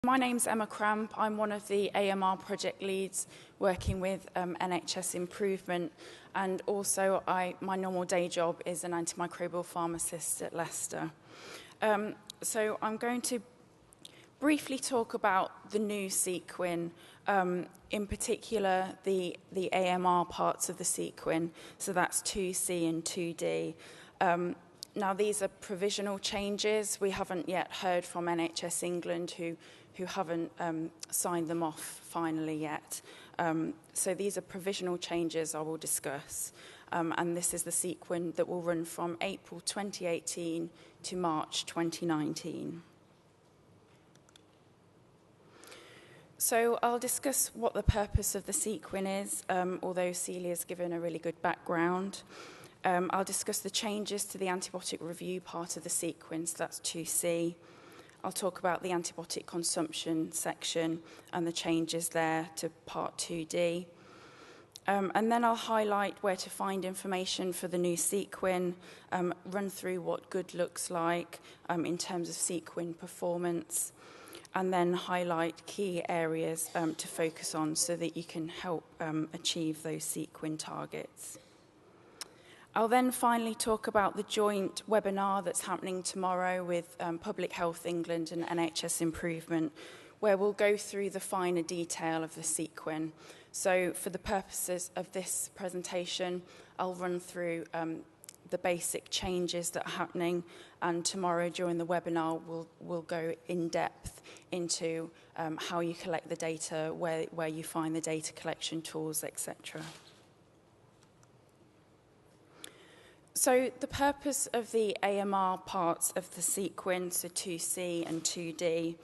My name's Emma Cramp. I'm one of the AMR project leads working with NHS Improvement, and also my normal day job is an antimicrobial pharmacist at Leicester. So I'm going to briefly talk about the new CQUIN, in particular the AMR parts of the CQUIN, so that's 2C and 2D. Now these are provisional changes. We haven't yet heard from NHS England who haven't signed them off finally yet. So these are provisional changes I will discuss. And this is the CQUIN that will run from April 2018 to March 2019. So I'll discuss what the purpose of the CQUIN is, although Celia's given a really good background. I'll discuss the changes to the antibiotic review part of the CQUIN, so that's 2C. I'll talk about the antibiotic consumption section and the changes there to part 2D. And then I'll highlight where to find information for the new CQUIN, run through what good looks like in terms of CQUIN performance, and then highlight key areas to focus on so that you can help achieve those CQUIN targets. I'll then finally talk about the joint webinar that's happening tomorrow with Public Health England and NHS Improvement, where we'll go through the finer detail of the CQUIN. So for the purposes of this presentation, I'll run through the basic changes that are happening, and tomorrow during the webinar we'll go in depth into how you collect the data, where you find the data collection tools, etc. So the purpose of the AMR parts of the CQUIN, so 2C and 2D,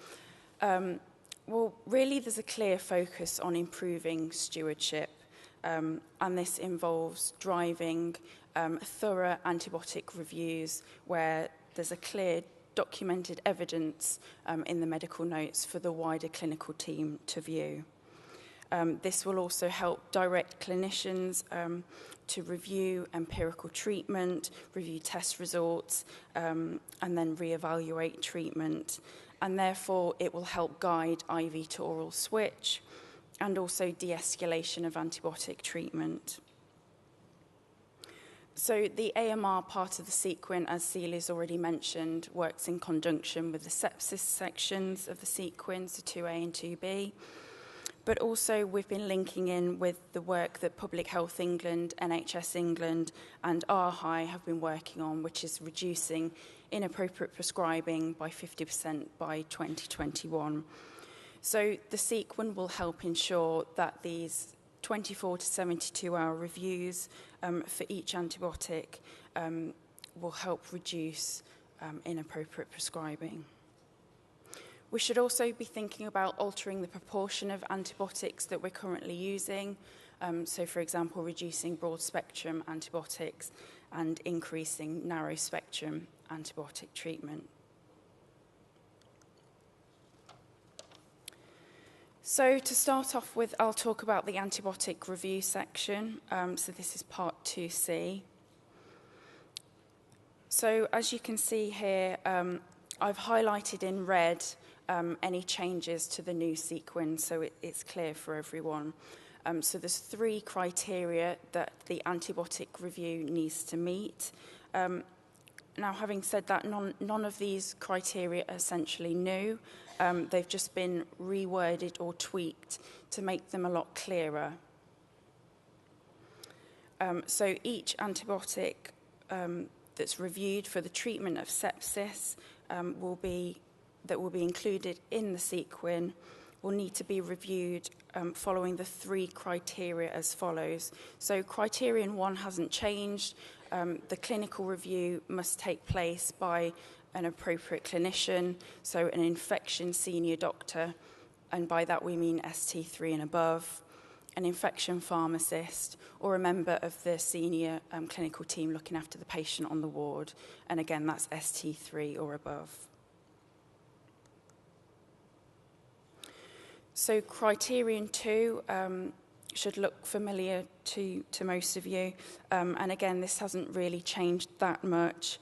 well, really there's a clear focus on improving stewardship, and this involves driving thorough antibiotic reviews where there's a clear documented evidence in the medical notes for the wider clinical team to view. This will also help direct clinicians to review empirical treatment, review test results, and then reevaluate treatment. And therefore, it will help guide IV to oral switch and also de-escalation of antibiotic treatment. So the AMR part of the CQUIN, as Celia's already mentioned, works in conjunction with the sepsis sections of the CQUIN, so 2A and 2B. But also we've been linking in with the work that Public Health England, NHS England and RHI have been working on, which is reducing inappropriate prescribing by 50% by 2021. So the CQUIN will help ensure that these 24 to 72-hour reviews for each antibiotic will help reduce inappropriate prescribing. We should also be thinking about altering the proportion of antibiotics that we're currently using. So, for example, reducing broad-spectrum antibiotics and increasing narrow-spectrum antibiotic treatment. So, to start off with, I'll talk about the antibiotic review section. So this is part 2C. So, as you can see here, I've highlighted in red any changes to the new CQUIN, so it's clear for everyone. So there's 3 criteria that the antibiotic review needs to meet. Now, having said that, none of these criteria are essentially new. They've just been reworded or tweaked to make them a lot clearer. So each antibiotic that's reviewed for the treatment of sepsis will be included in the CQUIN will need to be reviewed following the 3 criteria as follows. So criterion 1 hasn't changed. The clinical review must take place by an appropriate clinician, so an infection senior doctor, and by that we mean ST3 and above, an infection pharmacist, or a member of the senior clinical team looking after the patient on the ward, and again that's ST3 or above. So criterion 2 should look familiar to most of you. And again, this hasn't really changed that much.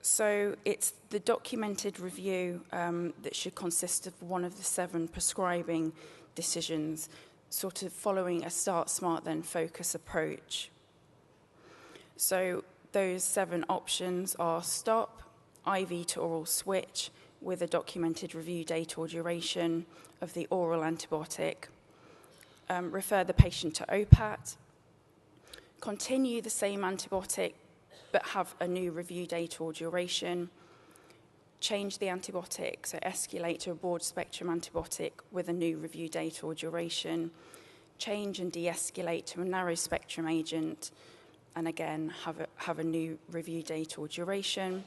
So it's the documented review that should consist of one of the 7 prescribing decisions, sort of following a start, smart, then focus approach. So those 7 options are stop, IV to oral switch with a documented review date or duration of the oral antibiotic, refer the patient to OPAT, continue the same antibiotic but have a new review date or duration, change the antibiotic, so escalate to a broad-spectrum antibiotic with a new review date or duration, change and de-escalate to a narrow-spectrum agent, and again, have a new review date or duration,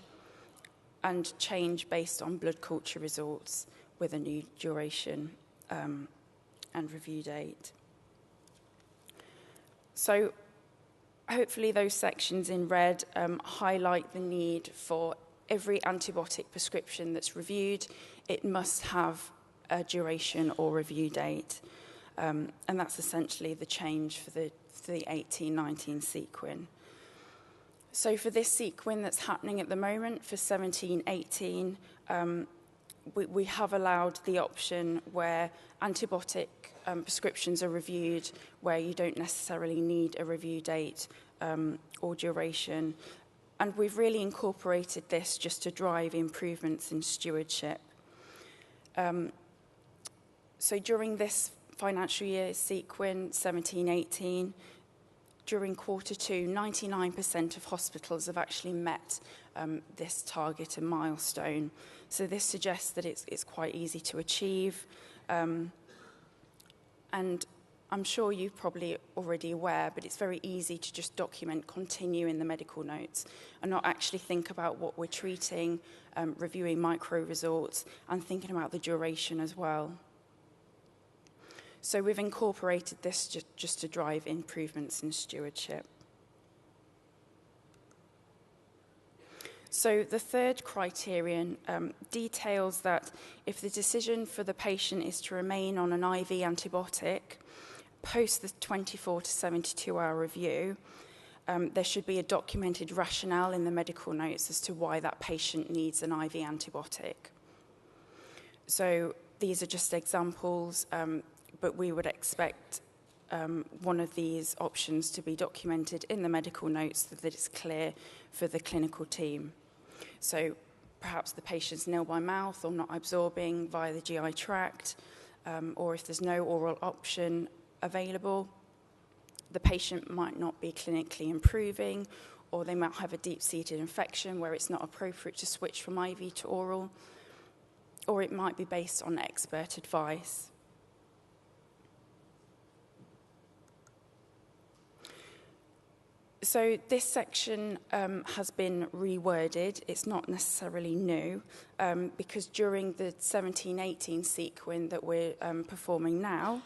and change based on blood culture results with a new duration and review date. So hopefully those sections in red highlight the need for every antibiotic prescription that's reviewed. It must have a duration or review date. And that's essentially the change for the 18-19 CQUIN. So for this CQUIN that's happening at the moment, for 17-18, we have allowed the option where antibiotic prescriptions are reviewed, where you don't necessarily need a review date or duration. And we've really incorporated this just to drive improvements in stewardship. So during this financial year, CQUIN 17-18, during Q2, 99% of hospitals have actually met this target and milestone. So this suggests that it's quite easy to achieve. And I'm sure you're probably already aware, but it's very easy to just document, continue in the medical notes, and not actually think about what we're treating, reviewing micro results, and thinking about the duration as well. So we've incorporated this just to drive improvements in stewardship. So the third criterion details that if the decision for the patient is to remain on an IV antibiotic post the 24 to 72 hour review, there should be a documented rationale in the medical notes as to why that patient needs an IV antibiotic. So these are just examples, but we would expect one of these options to be documented in the medical notes so that it's clear for the clinical team. So perhaps the patient's nil by mouth or not absorbing via the GI tract, or if there's no oral option available, the patient might not be clinically improving, or they might have a deep-seated infection where it's not appropriate to switch from IV to oral, or it might be based on expert advice. So this section has been reworded. It's not necessarily new, because during the 17-18 CQUIN that we're performing now,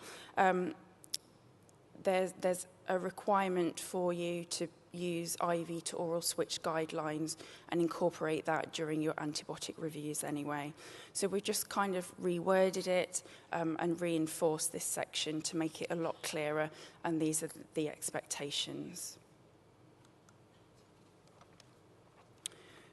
there's a requirement for you to use IV to oral switch guidelines and incorporate that during your antibiotic reviews anyway. So we've just kind of reworded it and reinforced this section to make it a lot clearer, and these are the expectations.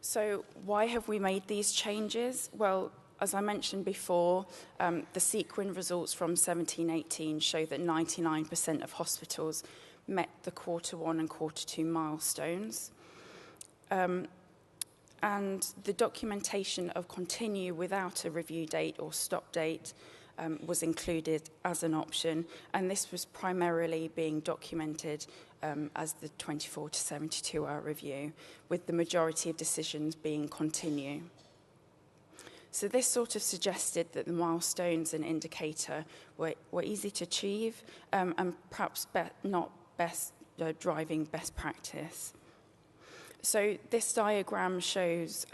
So why have we made these changes? Well, as I mentioned before, the CQUIN results from 17-18 show that 99% of hospitals met the Q1 and Q2 milestones. And the documentation of continue without a review date or stop date was included as an option, and this was primarily being documented as the 24 to 72 hour review, with the majority of decisions being continue. So this sort of suggested that the milestones and indicator were easy to achieve, and perhaps not best driving best practice. So this diagram shows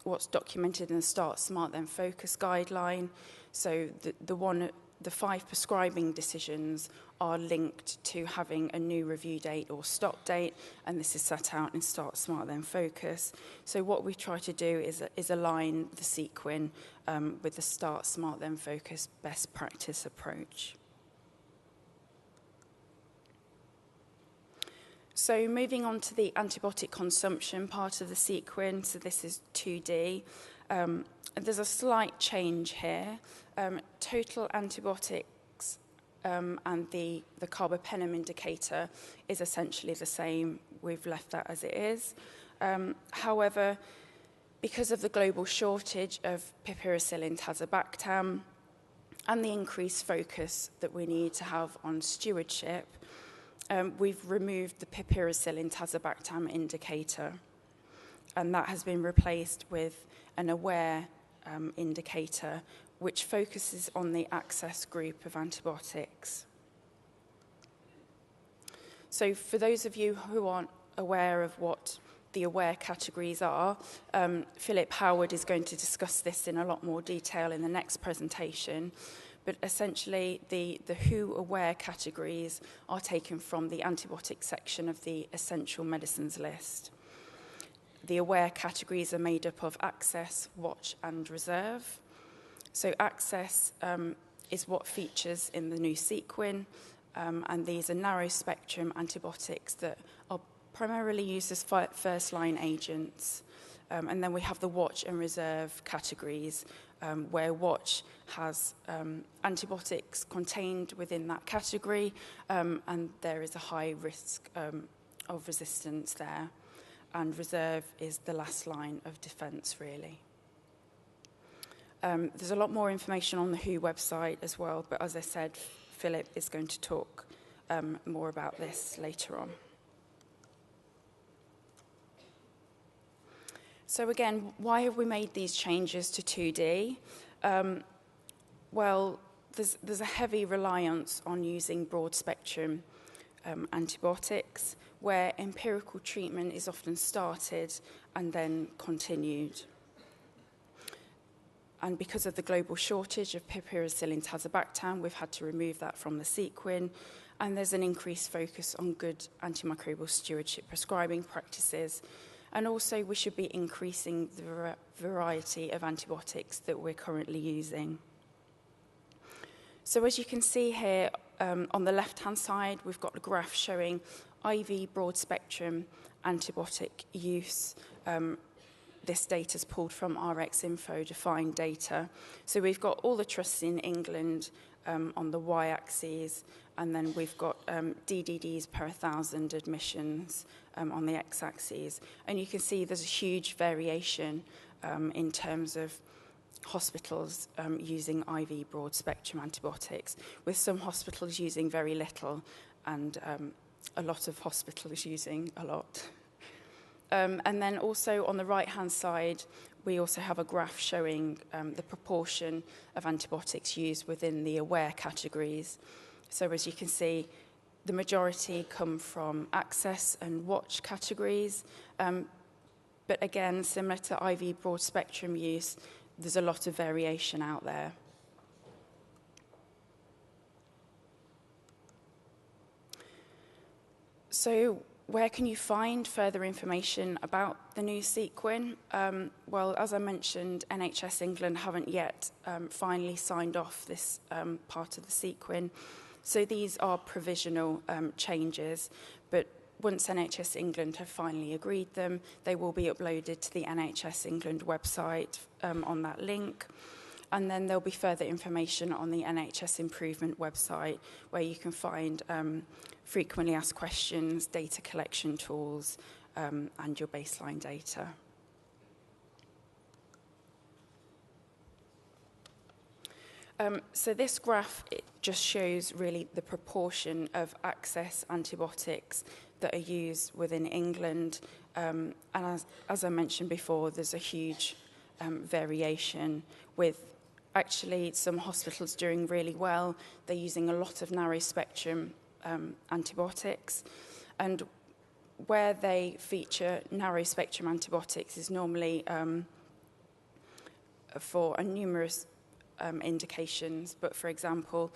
what's documented in the Start Smart Then Focus guideline. So the 5 prescribing decisions are linked to having a new review date or stop date, and this is set out in Start Smart Then Focus. So what we try to do is align the CQUIN with the Start Smart Then Focus best practice approach. So moving on to the antibiotic consumption part of the CQUIN, so this is 2D. There's a slight change here. Total antibiotics and the carbapenem indicator is essentially the same. We've left that as it is. However, because of the global shortage of piperacillin tazobactam and the increased focus that we need to have on stewardship, we've removed the piperacillin tazobactam indicator, and that has been replaced with an aware indicator which focuses on the access group of antibiotics. So for those of you who aren't aware of what the aware categories are, Philip Howard is going to discuss this in a lot more detail in the next presentation. But essentially, the WHO aware categories are taken from the antibiotic section of the essential medicines list. The aware categories are made up of access, watch, and reserve. So access is what features in the new CQUIN, and these are narrow-spectrum antibiotics that are primarily used as first-line agents. And then we have the watch and reserve categories, where watch has antibiotics contained within that category, and there is a high risk of resistance there. And reserve is the last line of defence, really. There's a lot more information on the WHO website as well, but as I said, Philip is going to talk more about this later on. So again, why have we made these changes to 2D? Well, there's a heavy reliance on using broad-spectrum antibiotics, where empirical treatment is often started and then continued. And because of the global shortage of piperacillin tazobactam, we've had to remove that from the CQUIN, and there's an increased focus on good antimicrobial stewardship prescribing practices. And also, we should be increasing the variety of antibiotics that we're currently using. So as you can see here, on the left-hand side, we've got a graph showing IV broad-spectrum antibiotic use. This data is pulled from RxInfo defined data. So we've got all the trusts in England on the y-axis, and then we've got DDDs per 1,000 admissions on the x-axis. And you can see there's a huge variation in terms of hospitals using IV broad-spectrum antibiotics, with some hospitals using very little and a lot of hospitals using a lot. And then also on the right-hand side, we also have a graph showing the proportion of antibiotics used within the aware categories. So as you can see, the majority come from access and watch categories. But again, similar to IV broad-spectrum use, there's a lot of variation out there. So where can you find further information about the new CQUIN? Well, as I mentioned, NHS England haven't yet finally signed off this part of the CQUIN. So these are provisional changes, but once NHS England have finally agreed them, they will be uploaded to the NHS England website on that link. And then there'll be further information on the NHS Improvement website, where you can find frequently asked questions, data collection tools, and your baseline data. So this graph, it just shows really the proportion of access antibiotics that are used within England. And as I mentioned before, there's a huge variation, with actually some hospitals doing really well. They're using a lot of narrow-spectrum antibiotics. And where they feature narrow-spectrum antibiotics is normally for a numerous indications, but for example,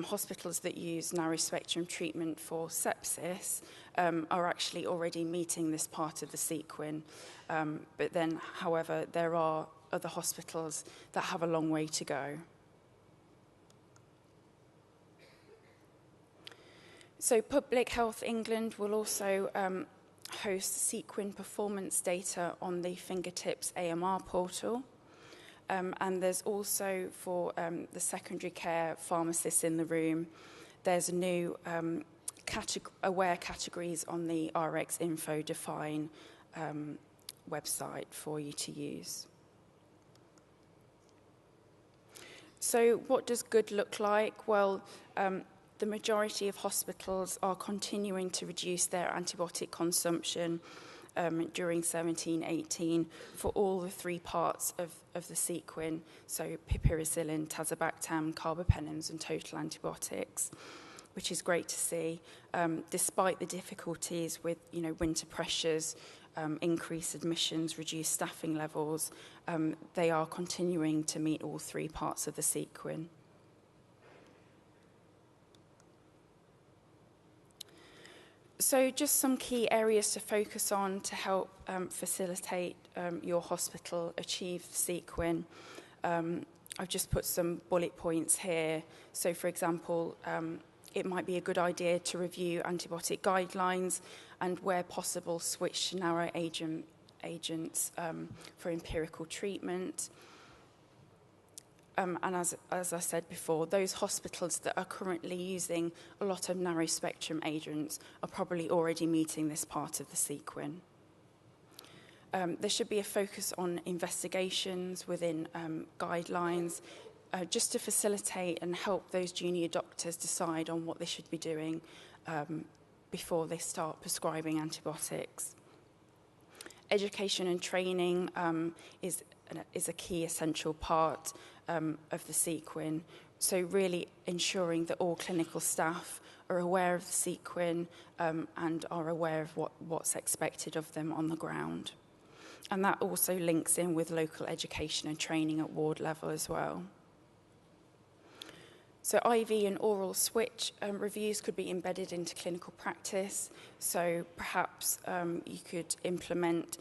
hospitals that use narrow-spectrum treatment for sepsis are actually already meeting this part of the CQUIN. But then, however, there are other hospitals that have a long way to go. So Public Health England will also host CQUIN performance data on the Fingertips AMR portal. And there's also, for the secondary care pharmacists in the room, there's a new aware categories on the RX Info Define website for you to use. So what does good look like? Well, the majority of hospitals are continuing to reduce their antibiotic consumption during 17-18 for all the three parts of the CQUIN, so piperacillin, tazobactam, carbapenems, and total antibiotics, which is great to see. Despite the difficulties with, winter pressures, increased admissions, reduced staffing levels, they are continuing to meet all three parts of the CQUIN. So just some key areas to focus on to help facilitate your hospital achieve CQUIN. I've just put some bullet points here. So for example, it might be a good idea to review antibiotic guidelines and where possible switch to narrow agents for empirical treatment. And as I said before, those hospitals that are currently using a lot of narrow spectrum agents are probably already meeting this part of the CQUIN. There should be a focus on investigations within guidelines, just to facilitate and help those junior doctors decide on what they should be doing before they start prescribing antibiotics. Education and training is a key essential part of the CQUIN. So really ensuring that all clinical staff are aware of the CQUIN and are aware of what's expected of them on the ground. And that also links in with local education and training at ward level as well. So IV and oral switch reviews could be embedded into clinical practice. So perhaps you could implement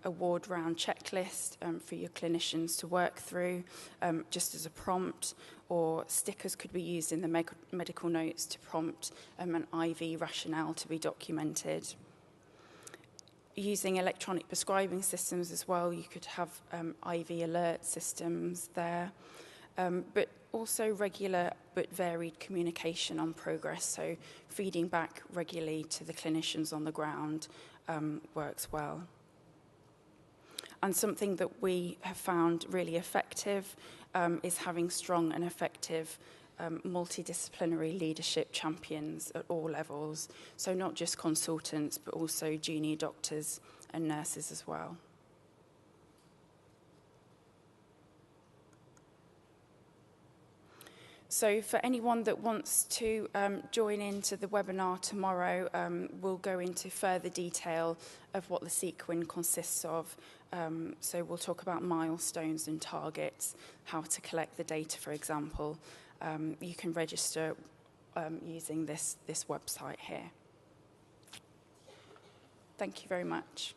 a ward round checklist for your clinicians to work through just as a prompt, or stickers could be used in the medical notes to prompt an IV rationale to be documented. Using electronic prescribing systems as well, you could have IV alert systems there, but also regular but varied communication on progress, so feeding back regularly to the clinicians on the ground works well. And something that we have found really effective is having strong and effective multidisciplinary leadership champions at all levels. So not just consultants, but also junior doctors and nurses as well. So for anyone that wants to join into the webinar tomorrow, we'll go into further detail of what the CQUIN consists of. So we'll talk about milestones and targets, how to collect the data, for example. You can register using this website here. Thank you very much.